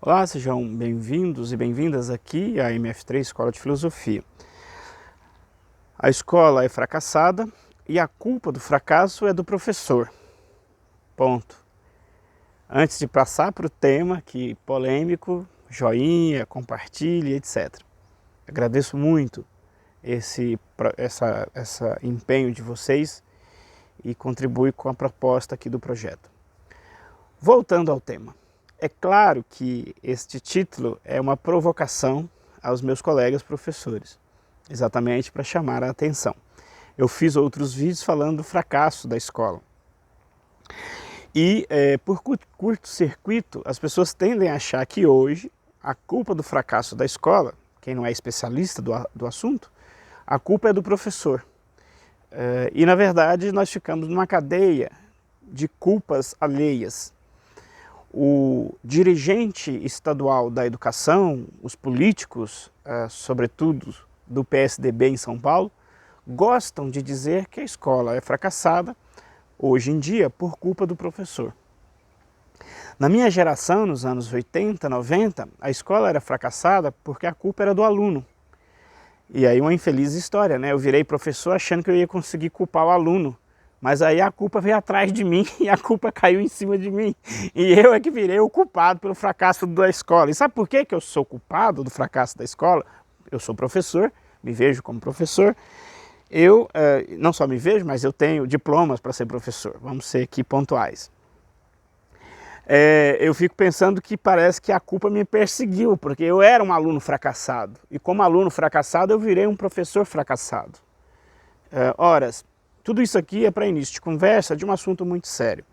Olá, sejam bem-vindos e bem-vindas aqui à MF3 Escola de Filosofia. A escola é fracassada e a culpa do fracasso é do professor. Ponto. Antes de passar para o tema, que polêmico, joinha, compartilhe, etc. Agradeço muito esse empenho de vocês e contribui com a proposta aqui do projeto. Voltando ao tema. É claro que este título é uma provocação aos meus colegas professores, exatamente para chamar a atenção. Eu fiz outros vídeos falando do fracasso da escola. E por curto-circuito, as pessoas tendem a achar que hoje a culpa do fracasso da escola, quem não é especialista do assunto, a culpa é do professor. E na verdade nós ficamos numa cadeia de culpas alheias. O dirigente estadual da educação, os políticos, sobretudo do PSDB em São Paulo, gostam de dizer que a escola é fracassada, hoje em dia, por culpa do professor. Na minha geração, nos anos 80, 90, a escola era fracassada porque a culpa era do aluno. E aí uma infeliz história, né? Eu virei professor achando que eu ia conseguir culpar o aluno. Mas aí a culpa veio atrás de mim e a culpa caiu em cima de mim. E eu é que virei o culpado pelo fracasso da escola. E sabe por que eu sou culpado do fracasso da escola? Eu sou professor, me vejo como professor. Eu não só me vejo, mas eu tenho diplomas para ser professor. Vamos ser aqui pontuais. Eu fico pensando que parece que a culpa me perseguiu, porque eu era um aluno fracassado. E como aluno fracassado, eu virei um professor fracassado. Tudo isso aqui é para início de conversa de um assunto muito sério.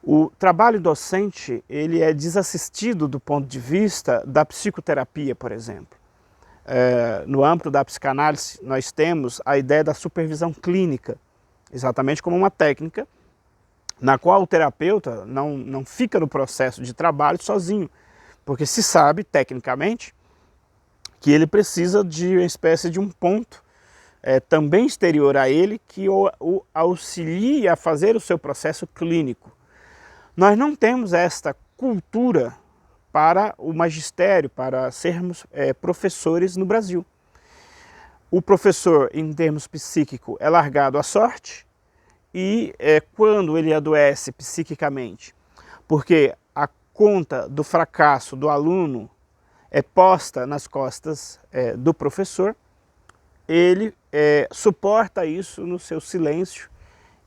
O trabalho docente ele é desassistido do ponto de vista da psicoterapia, por exemplo. No âmbito da psicanálise, nós temos a ideia da supervisão clínica, exatamente como uma técnica na qual o terapeuta não fica no processo de trabalho sozinho, porque se sabe, tecnicamente, que ele precisa de uma espécie de um ponto também exterior a ele, que o auxilie a fazer o seu processo clínico. Nós não temos esta cultura para o magistério, para sermos professores no Brasil. O professor, em termos psíquicos, é largado à sorte e quando ele adoece psiquicamente, porque a conta do fracasso do aluno é posta nas costas do professor, ele suporta isso no seu silêncio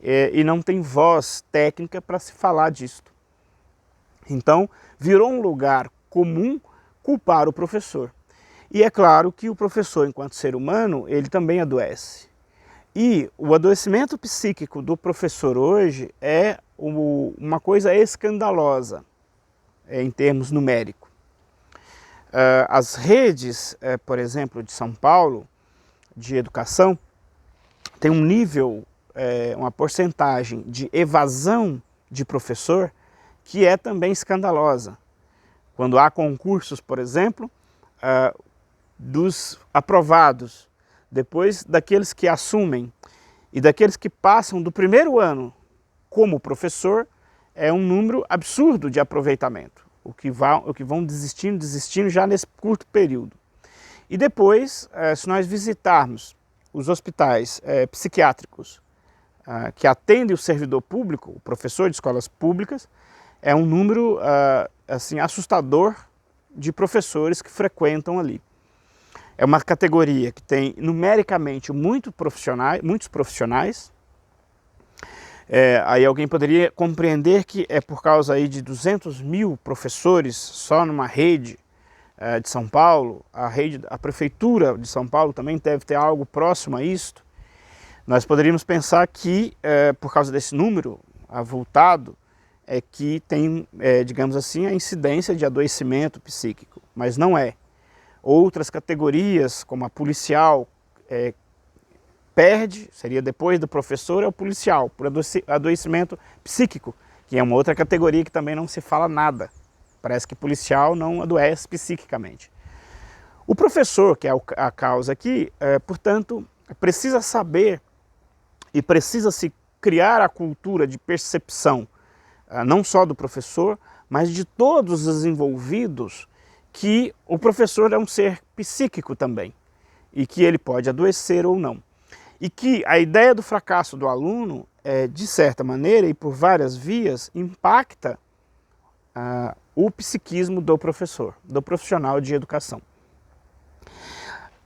e não tem voz técnica para se falar disto. Então, virou um lugar comum culpar o professor. E é claro que o professor, enquanto ser humano, ele também adoece. E o adoecimento psíquico do professor hoje é uma coisa escandalosa em termos numéricos. As redes, por exemplo, de São Paulo, de educação, tem um nível, uma porcentagem de evasão de professor que é também escandalosa. Quando há concursos, por exemplo, dos aprovados, depois daqueles que assumem e daqueles que passam do primeiro ano como professor, é um número absurdo de aproveitamento, o que vão desistindo já nesse curto período. E depois, se nós visitarmos os hospitais psiquiátricos que atendem o servidor público, o professor de escolas públicas, é um número assim, assustador de professores que frequentam ali. É uma categoria que tem numericamente muitos profissionais. Aí alguém poderia compreender que é por causa aí de 200 mil professores só numa rede de São Paulo, a prefeitura de São Paulo também deve ter algo próximo a isto. Nós poderíamos pensar que, por causa desse número avultado, que tem, digamos assim, a incidência de adoecimento psíquico, mas não é. Outras categorias, como a policial, perde, seria depois do professor, é o policial, por adoecimento psíquico, que é uma outra categoria que também não se fala nada. Parece que policial não adoece psiquicamente. O professor, que é a causa aqui, portanto, precisa saber e precisa se criar a cultura de percepção, não só do professor, mas de todos os envolvidos, que o professor é um ser psíquico também, e que ele pode adoecer ou não. E que a ideia do fracasso do aluno, de certa maneira e por várias vias, impacta o psiquismo do professor, do profissional de educação.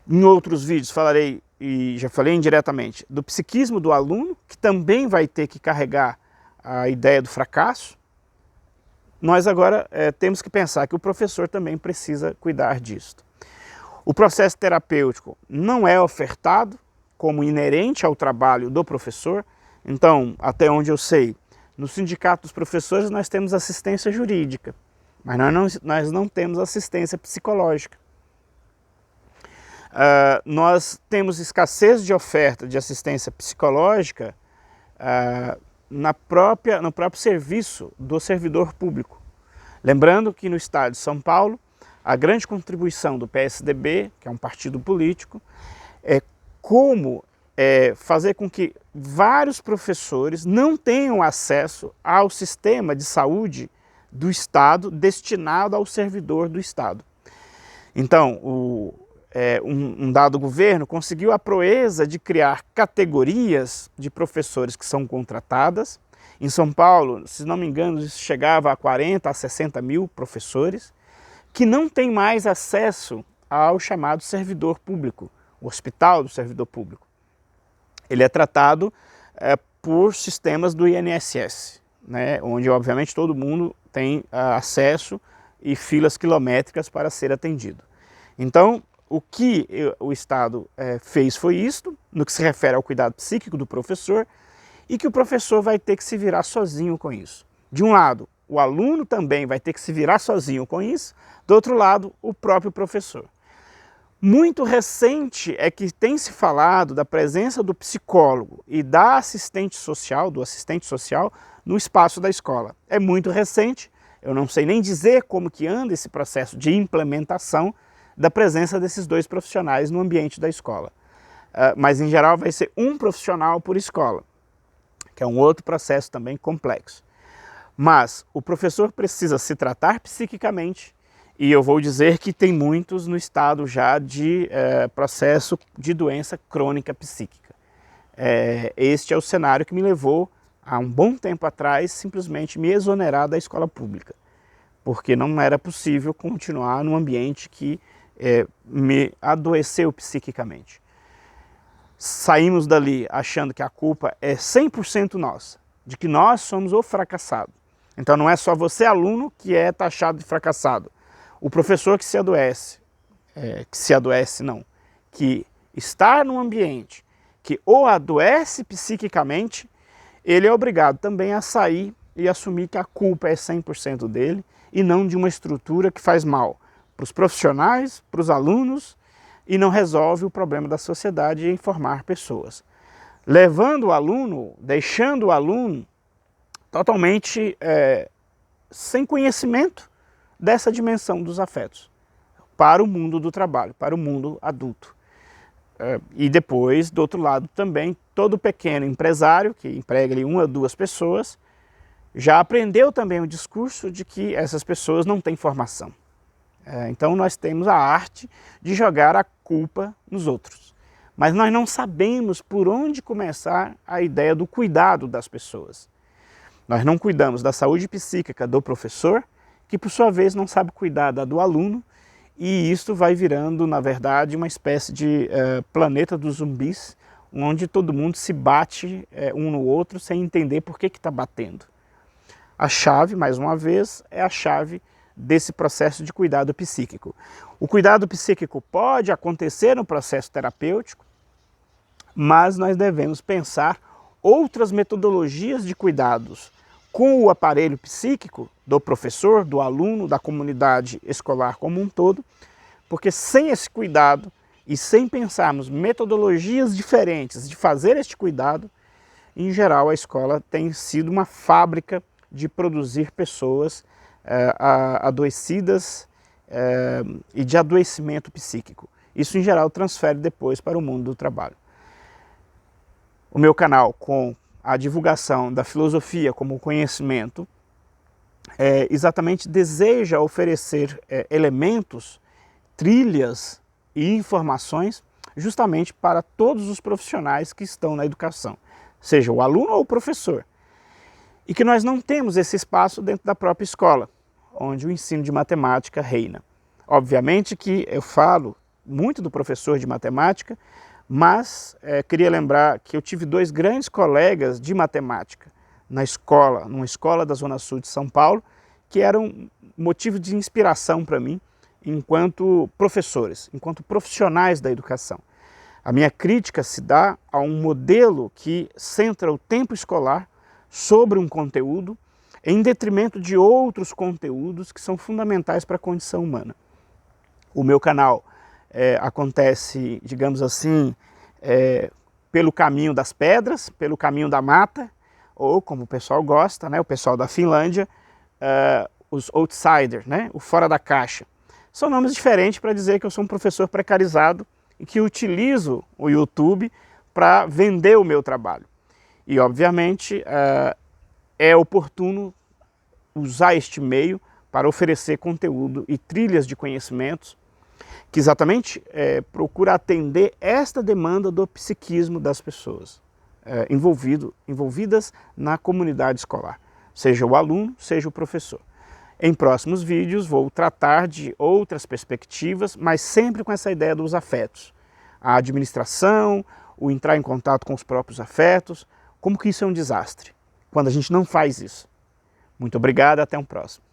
Em outros vídeos falarei, e já falei indiretamente, do psiquismo do aluno, que também vai ter que carregar a ideia do fracasso. Nós agora temos que pensar que o professor também precisa cuidar disso. O processo terapêutico não é ofertado como inerente ao trabalho do professor. Então, até onde eu sei, no Sindicato dos Professores nós temos assistência jurídica, mas nós não temos assistência psicológica. Nós temos escassez de oferta de assistência psicológica no próprio serviço do servidor público. Lembrando que no estado de São Paulo, a grande contribuição do PSDB, que é um partido político, é como fazer com que vários professores não tenham acesso ao sistema de saúde do Estado destinado ao servidor do Estado. Então, um dado governo conseguiu a proeza de criar categorias de professores que são contratadas. Em São Paulo, se não me engano, isso chegava a 40 a 60 mil professores que não têm mais acesso ao chamado servidor público, o hospital do servidor público. Ele é tratado por sistemas do INSS, né, onde obviamente todo mundo tem acesso e filas quilométricas para ser atendido. Então, o que o Estado fez foi isto, no que se refere ao cuidado psíquico do professor, e que o professor vai ter que se virar sozinho com isso. De um lado, o aluno também vai ter que se virar sozinho com isso, do outro lado, o próprio professor. Muito recente é que tem se falado da presença do psicólogo e do assistente social no espaço da escola. É muito recente, eu não sei nem dizer como que anda esse processo de implementação da presença desses dois profissionais no ambiente da escola. Mas em geral vai ser um profissional por escola, que é um outro processo também complexo. Mas o professor precisa se tratar psiquicamente, e eu vou dizer que tem muitos no estado já de processo de doença crônica psíquica. Este é o cenário que me levou, há um bom tempo atrás, simplesmente me exonerar da escola pública, porque não era possível continuar num ambiente que me adoeceu psiquicamente. Saímos dali achando que a culpa é 100% nossa, de que nós somos o fracassado. Então não é só você, aluno, que é taxado de fracassado. O professor que se adoece, que está num ambiente que o adoece psiquicamente, ele é obrigado também a sair e assumir que a culpa é 100% dele e não de uma estrutura que faz mal para os profissionais, para os alunos e não resolve o problema da sociedade em formar pessoas. Levando o aluno, deixando o aluno totalmente sem conhecimento dessa dimensão dos afetos para o mundo do trabalho, para o mundo adulto. E depois, do outro lado também, todo pequeno empresário que emprega ali 1 ou 2 pessoas já aprendeu também o discurso de que essas pessoas não têm formação. Então nós temos a arte de jogar a culpa nos outros. Mas nós não sabemos por onde começar a ideia do cuidado das pessoas. Nós não cuidamos da saúde psíquica do professor, que por sua vez não sabe cuidar da do aluno, e isso vai virando, na verdade, uma espécie de planeta dos zumbis, onde todo mundo se bate um no outro sem entender por que está batendo. A chave, mais uma vez, é a chave desse processo de cuidado psíquico. O cuidado psíquico pode acontecer no processo terapêutico, mas nós devemos pensar outras metodologias de cuidados com o aparelho psíquico do professor, do aluno, da comunidade escolar como um todo, porque sem esse cuidado e sem pensarmos metodologias diferentes de fazer este cuidado, em geral a escola tem sido uma fábrica de produzir pessoas adoecidas e de adoecimento psíquico. Isso em geral transfere depois para o mundo do trabalho. O meu canal com a divulgação da filosofia como conhecimento exatamente deseja oferecer elementos, trilhas e informações justamente para todos os profissionais que estão na educação, seja o aluno ou o professor. E que nós não temos esse espaço dentro da própria escola, onde o ensino de matemática reina. Obviamente que eu falo muito do professor de matemática, mas queria lembrar que eu tive dois grandes colegas de matemática na escola, numa escola da Zona Sul de São Paulo, que eram motivo de inspiração para mim enquanto professores, enquanto profissionais da educação. A minha crítica se dá a um modelo que centra o tempo escolar sobre um conteúdo em detrimento de outros conteúdos que são fundamentais para a condição humana. O meu canal acontece, digamos assim, pelo caminho das pedras, pelo caminho da mata, ou como o pessoal gosta, né, o pessoal da Finlândia, os outsiders, né, o fora da caixa. São nomes diferentes para dizer que eu sou um professor precarizado e que utilizo o YouTube para vender o meu trabalho. E, obviamente, é oportuno usar este meio para oferecer conteúdo e trilhas de conhecimentos que exatamente procura atender esta demanda do psiquismo das pessoas envolvidas na comunidade escolar, seja o aluno, seja o professor. Em próximos vídeos vou tratar de outras perspectivas, mas sempre com essa ideia dos afetos. A administração, o entrar em contato com os próprios afetos, como que isso é um desastre, quando a gente não faz isso. Muito obrigado e até um próximo.